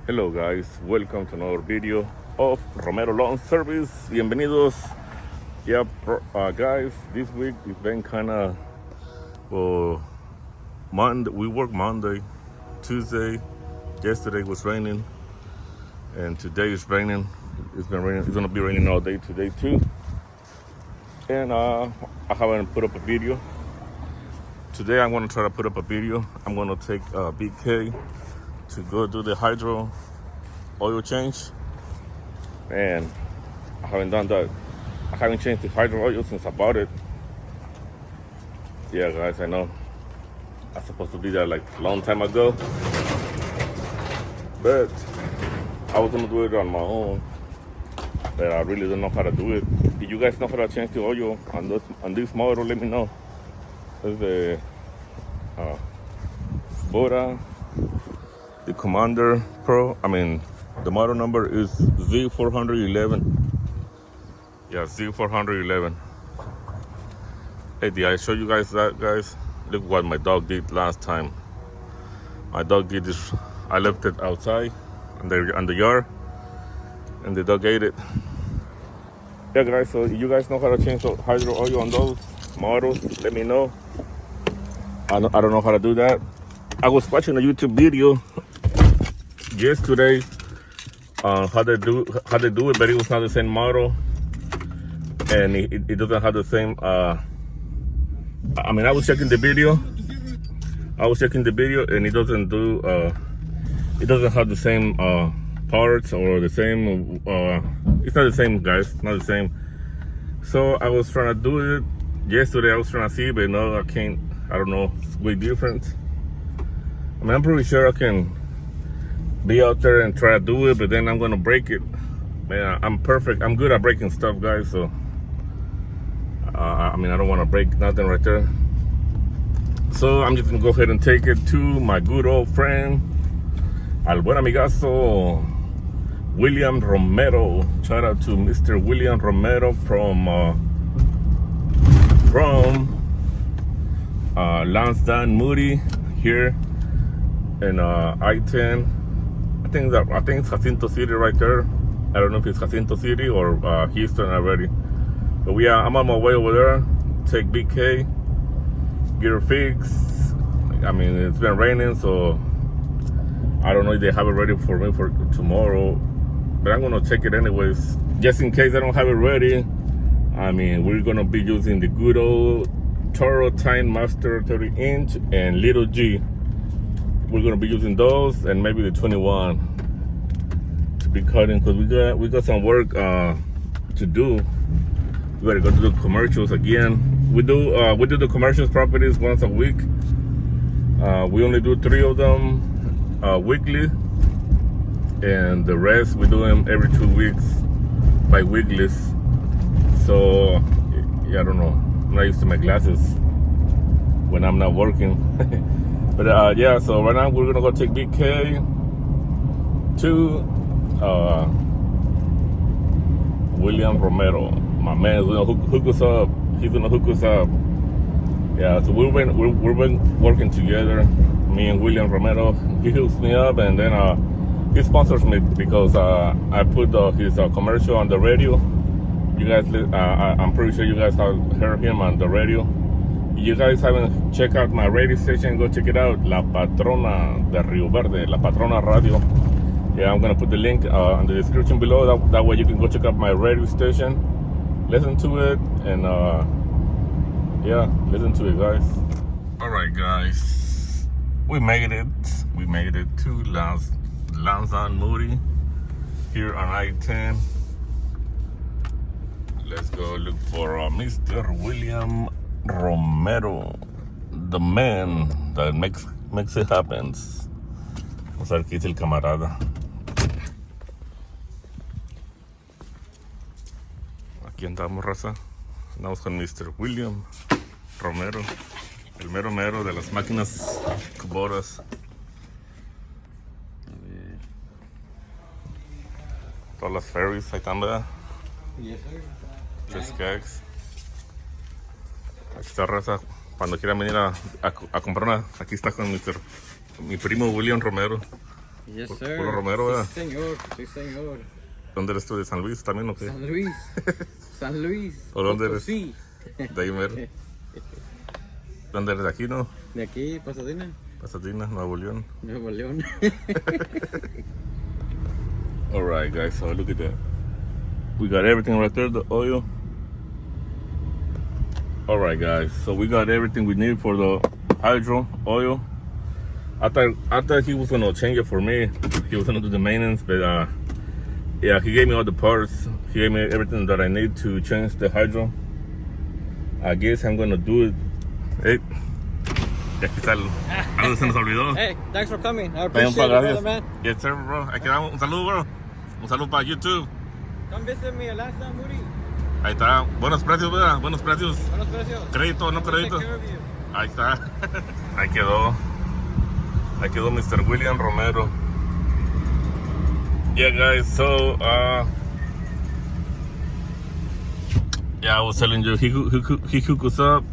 Hello guys, welcome to another video of Romero Lawn Service. Bienvenidos. Yeah, guys, this week it's been kind of Monday. We work Monday, Tuesday. Yesterday was raining, and today it's raining. It's been raining. It's gonna be raining all day today too. And I haven't put up a video. Today I'm gonna try to put up a video. I'm gonna take BK to go do the hydro oil change. And I haven't done that. I haven't changed the hydro oil since I bought it. Yeah, guys, I know. I was supposed to be there like a long time ago. But I was gonna do it on my own. But I really don't know how to do it. If you guys know how to change the oil on this model, let me know. It's the Bora, the Commander Pro. The model number is Z411. Yeah, Z411. Hey, did I show you guys that, guys? Look what my dog did last time. My dog did this. I left it outside on the yard, and the dog ate it. Yeah, guys. So if you guys know how to change the hydro oil on those models, let me know. I don't know how to do that. I was watching a YouTube video yesterday on how they do it, but it was not the same model, and it doesn't have the same. I was checking the video. And it doesn't do. It doesn't have the same parts or the same. It's not the same, guys. Not the same. So I was trying to do it yesterday. I was trying to see, but no, I can't. I don't know. It's way different. I'm pretty sure I can be out there and try to do it, but then I'm gonna break it. Man, I'm perfect. I'm good at breaking stuff, guys. So I don't want to break nothing right there. So I'm just gonna go ahead and take it to my good old friend, al buen amigazo William Romero. Shout out to Mr. William Romero from Lansdowne Moody here in I-10. I think it's Jacinto City right there. I don't know if it's Jacinto City or Houston already. But I'm on my way over there. Take BK, get her fixed. It's been raining, so I don't know if they have it ready for me for tomorrow. But I'm gonna take it anyways, just in case I don't have it ready. We're gonna be using the good old Toro Time Master 30-inch and Little G. We're gonna be using those, and maybe the 21 to be cutting, because we got some work to do. We gotta go to the commercials again. We do the commercials properties once a week. We only do 3 of them weekly, and the rest we do them every 2 weeks by weeklies. So yeah, I don't know. I'm not used to my glasses when I'm not working. But yeah, so right now we're gonna go take BK to William Romero. My man is gonna hook us up. He's gonna hook us up. Yeah, so we've been working together, me and William Romero. He hooks me up, and then he sponsors me because I put his commercial on the radio. You guys, I'm pretty sure you guys have heard him on the radio. If you guys haven't checked out my radio station, go check it out. La Patrona de Rio Verde, La Patrona Radio. Yeah, I'm gonna put the link in the description below. That way you can go check out my radio station, listen to it, and yeah, listen to it, guys. All right, guys, we made it. We made it to Lansdowne Moody here on I-10. Let's go look for Mr. William Romero, the man that makes it happen. Vamos a ver qué dice el camarada. Aquí andamos, raza. Andamos con Mr. William Romero, el mero mero de las máquinas cuboras. Todas las ferries, ahí están, ¿verdad? Yes, sir. Tres gags. Aquí está, raza. Cuando quieran venir a comprar una, aquí está con mi primo William Romero. Yes, sir. Puro Romero, ¿verdad? Sí, señor. Sí, señor. ¿Dónde eres tú? ¿De San Luis también o qué? San Luis. San Luis. ¿O dónde eres? Sí. De ahí mero. ¿Dónde eres? ¿De aquí, no? De aquí, Pasadena. Pasadena, Nuevo León. Nuevo León. Alright guys, so look at that. We got everything right there, the oil. Alright guys, so we got everything we need for the hydro oil. I thought he was gonna change it for me. He was gonna do the maintenance, but yeah, he gave me all the parts. He gave me everything that I need to change the hydro. I guess I'm gonna do it. Hey, ya aquí está algo se nos olvidó. Hey, thanks for coming. I appreciate it, brother, man. Yes, sir, bro. Aquí damos un saludo, bro. Un saludo para YouTube. Come visit me last time, Moody. Ahí está. Buenos precios, ¿verdad? Buenos precios. Buenos precios. Crédito, no crédito. Take care of you. Ahí está. Ahí quedó. Ahí quedó Mr. William Romero. Yeah, guys. So, yeah, I was telling you, he hooked us up.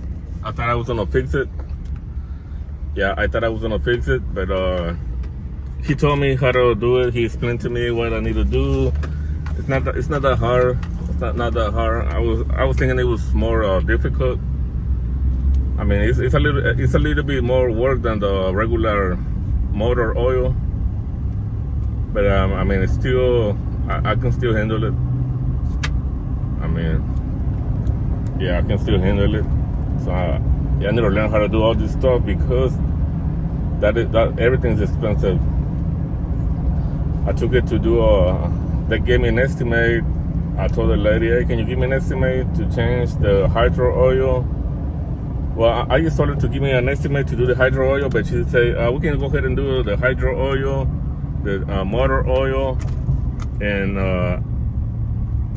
I thought I was gonna fix it. Yeah, I thought I was gonna fix it, but he told me how to do it. He explained to me what I need to do. It's not that hard. It's not that hard. I was thinking it was more difficult. I mean, it's a little bit more work than the regular motor oil, but I mean, it's still I can still handle it. I mean, yeah, I can still handle it. So yeah, I need to learn how to do all this stuff because that everything's expensive. I took it to do they gave me an estimate. I told the lady, hey, can you give me an estimate to change the hydro oil? Well, I just told her to give me an estimate to do the hydro oil, but she said, we can go ahead and do the hydro oil, the motor oil, and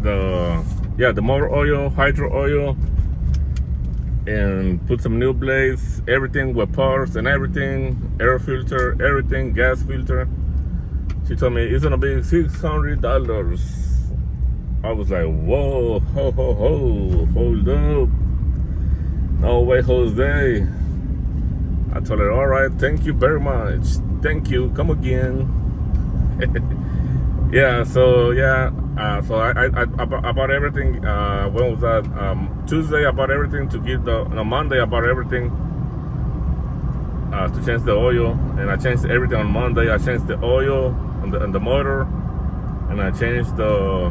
the motor oil, hydro oil, and put some new blades, everything with parts and everything, air filter, everything, gas filter. She told me it's gonna be $600. I was like, whoa, ho, ho, ho, hold up. No way, Jose. I told her, all right, thank you very much. Thank you, come again. Yeah, so yeah, so I bought everything. When was that? Tuesday I bought everything to get Monday I bought everything to change the oil, and I changed everything on Monday. I changed the oil and the motor, and I changed the.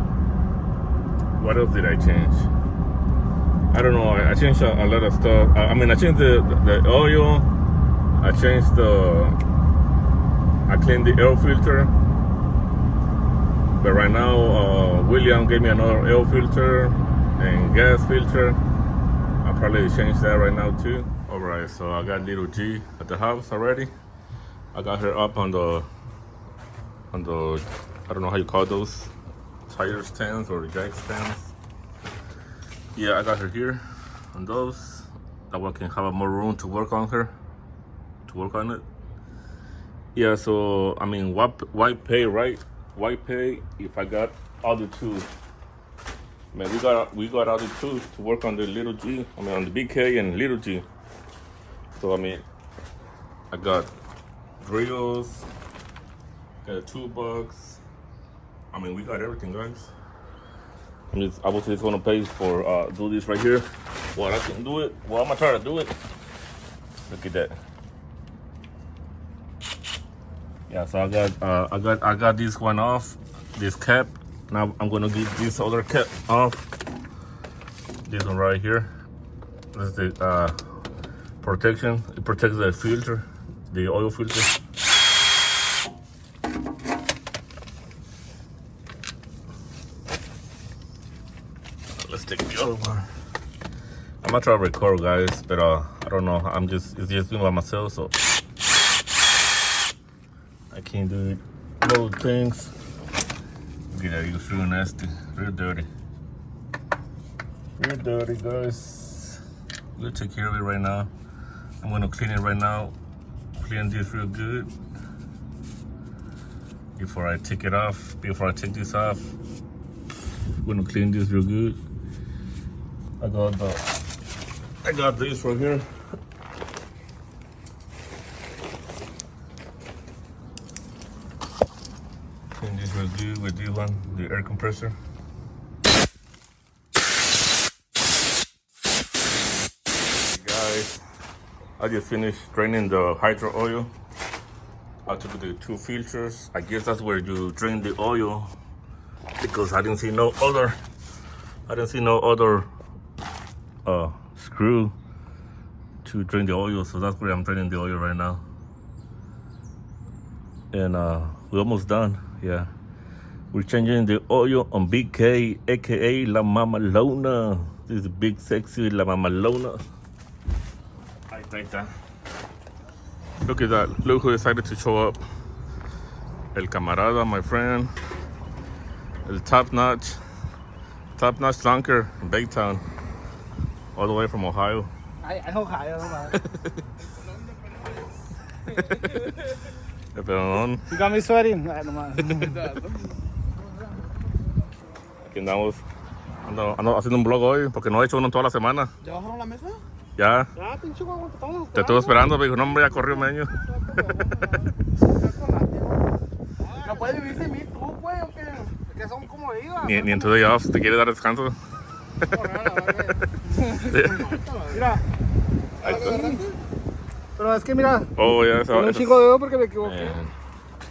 What else did I change? I don't know. I changed a lot of stuff. I mean, I changed the oil. I changed I cleaned the air filter. But right now, William gave me another air filter and gas filter. I'll probably change that right now too. All right, so I got little G at the house already. I got her up on the I don't know how you call those, tire stands or jack stands. Yeah, I got her here on those. That way I can have more room to work on it. Yeah, so I mean, why pay, right? Why pay if I got all the tools? Man, we got all the tools to work on the little G. I mean, on the big K and little G. So I mean, I got drills, got a toolbox. I mean, we got everything, guys. I was just gonna pay for do this right here. Well, I can do it. Well, I'm gonna try to do it. Look at that. Yeah, so I got this one off, this cap. Now I'm gonna get this other cap off. This one right here. This is the protection. It protects the filter, the oil filter. Let's take the other one. I'm gonna try to record, guys, but I don't know. It's just me by myself, so I can't do it. Little things. Look at that, it's real nasty, real dirty. Real dirty, guys. We'll take care of it right now. I'm gonna clean it right now. Clean this real good. Before I take this off, I'm gonna clean this real good. I got this right here. And this will do with this one, the air compressor. Guys, I just finished draining the hydro oil. I took the 2 filters. I guess that's where you drain the oil because I didn't see no other screw to drain the oil, so that's where I'm draining the oil right now. And we're almost done. Yeah, we're changing the oil on Big K, aka La Mamalona. This is Big Sexy La Mamalona. I think that. Look at that. Look who decided to show up. El camarada, my friend. El top notch lunker in Baytown. All the way from Ohio. I Ohio, man. Perdón. You got me sweating. Ay, no más. Aquí andamos. Ando haciendo un vlog hoy porque no he hecho uno en toda la semana. ¿Ya bajaron la mesa? Ya. Ya, pinche guapo, estamos Te estuve esperando, me dijo, no, hombre, ya corrió meño. No puedes vivir sin mí tú, güey, o qué. Que son como digas. Ni en tu day off, te quiere dar descanso. Mira. Ahí está. Pero es que mira, Oh, yeah. So, un chico de dedo porque me equivoqué.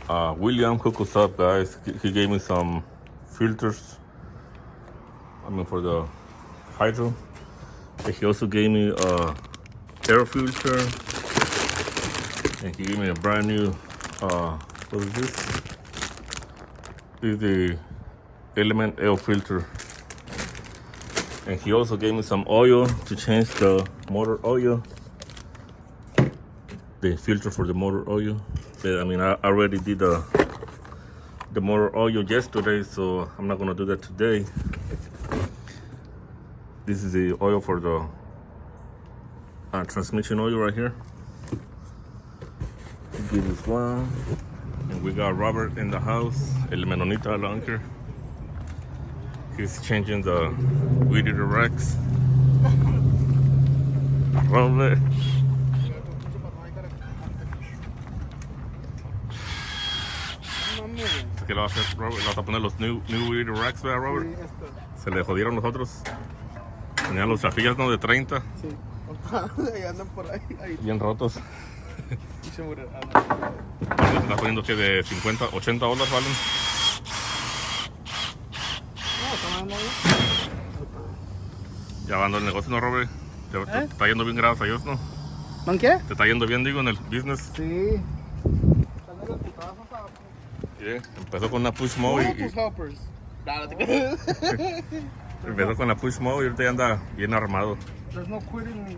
and, William, hook us up, guys. He gave me some filters. I mean, for the hydro. And he also gave me a air filter. And he gave me a brand new, what is this? This is the Element air filter. And he also gave me some oil to change the motor oil. The filter for the motor oil. I mean, I already did the motor oil yesterday, so I'm not gonna do that today. This is the oil for the transmission oil right here. Give this one. And we got Robert in the house, El Menonita Lunker. He's changing the weed eater racks. Robert. ¿Qué le va a hacer, Robert? ¿Le vas a poner los new weed eater racks, ¿verdad, Robert? Sí, esto. Se le jodieron los otros. Tenían los chafillas, ¿no? De 30. Sí. Ahí andan por ahí. Bien rotos. Y se murieron. Se está poniendo que de 50, 80 dólares valen. No, están ahí. Ya van el negocio, ¿no, Robert? Te está yendo bien, gracias a Dios, ¿no? ¿Man qué? Te está yendo bien, digo, en el business. Sí. Yeah. Empezó con una push mower y helpers. empezó con la push mower y ahorita ya anda bien armado. There's no quitting.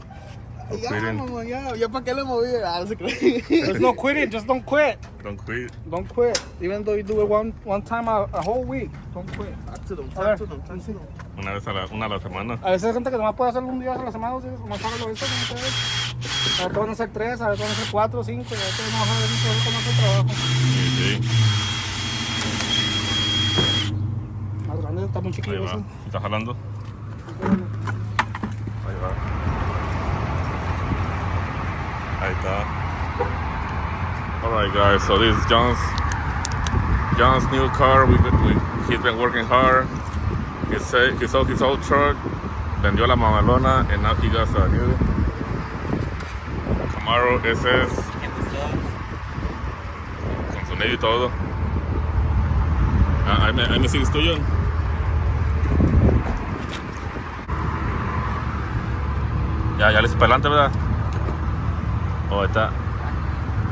Ya, mamá, ya para qué le moví. No se cree. There's no quitting, just don't quit. Don't quit. Don't quit. Even though you do it one time a whole week, don't quit. Talk to them, A talk ver. to them. Una a la semana. A veces hay gente que nomás puede hacerlo un día a la semana, nomás paga lo eso, ¿no ustedes? A ver, te van a hacer 3, a ver, te van a hacer 4, 5, a ver, te van a hacer mucho cómo hacer trabajo. Sí, sí. Más grande, está muy Ahí chiquillo va. eso. ¿Está jalando? Ahí va. Ahí está. Alright, guys, so this is John's new car. He's been working hard. He sold his old truck, vendió la mamalona, and now he got a new Camaro SS con sonido y todo. Ahí me sigues tú, John. Ya le hice para adelante, ¿verdad? Oh, ahí está.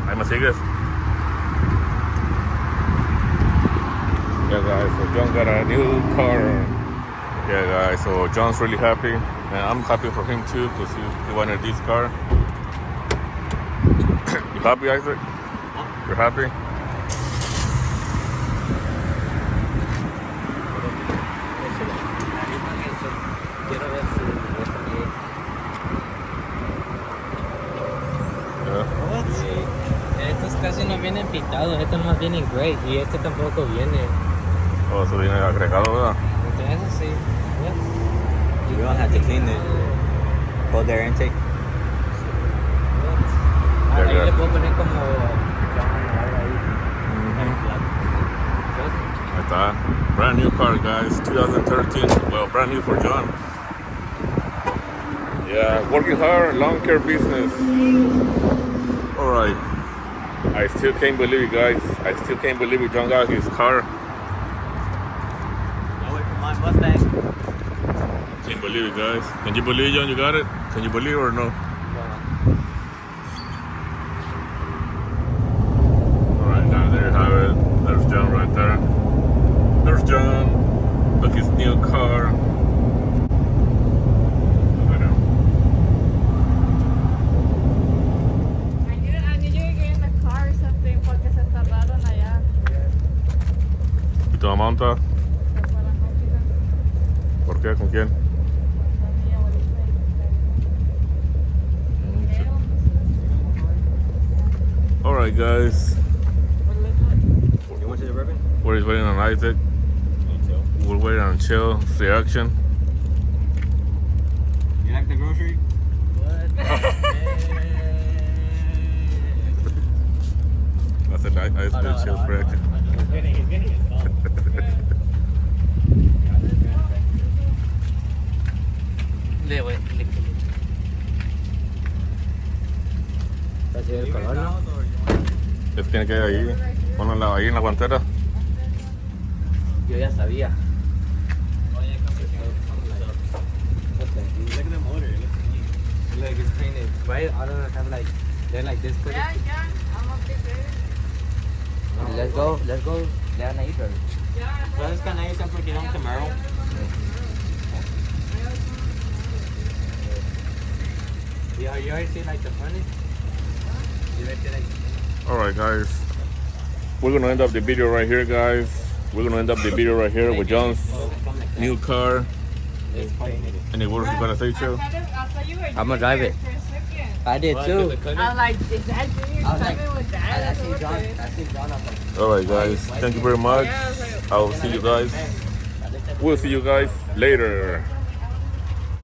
Ahí me sigues. Yeah, guys, so John got a new car. Yeah, guys, so John's really happy. And I'm happy for him too, because he wanted this car. You happy, Isaac? You're happy? Quiero ver si Yeah. estos casi no vienen pintados, estos más vienen gray y este tampoco viene. Oh, eso viene agregado, ¿verdad? Entonces sí. You don't have to clean it. Hold their intake. Ahí Yeah, le puedo poner como ahí. Mhm. Entonces está. Brand new car, guys. 2013. Well, brand new for John. Yeah, working hard, lawn care business. All right. I still can't believe it, guys. I still can't believe it. John got his car. I'll wait for my Mustang. Can't believe it, guys. Can you believe, John, you got it? Can you believe it or no? All right, now there you have it. There's John right there. There's John. Look, his new car. Look at him. I knew you were getting the car or something porque se tardaron allá. ¿Y tu mamá dónde está? Se fueron rápido. ¿Por qué? ¿Con quién? Con mi abuelita All right, guys. You want to the ribbon? We're just waiting on Isaac. We're waiting on Chill's reaction. You like the grocery? I said Isaac Chill's reaction. He's getting his phone. Le voy, ¿Está haciendo el color, no? Él tiene que ir ahí. Ponlo ahí en la guantera. Yo ya sabía. Look at the motor. It looks neat. Look, it's painted. Right? I don't have like, they're like this. Put Yeah, it. yeah. I'm up there. Let's go. Le van a ir, bro. ¿Sabes que nadie está porque era un Camaro? You already see like the funny? You already see like. All right, guys. We're gonna end up the video right here, guys. We're gonna end up the video right here with John's new car. It's painted. Any words you gotta say, Chill? I thought you were I'm gonna drive it. for a second. I did too. I'm like, is that Junior I was like- coming with that? I That's see what John. it is. I see John up there. All right, guys. Thank you very much. I will see you guys. We'll see you guys later.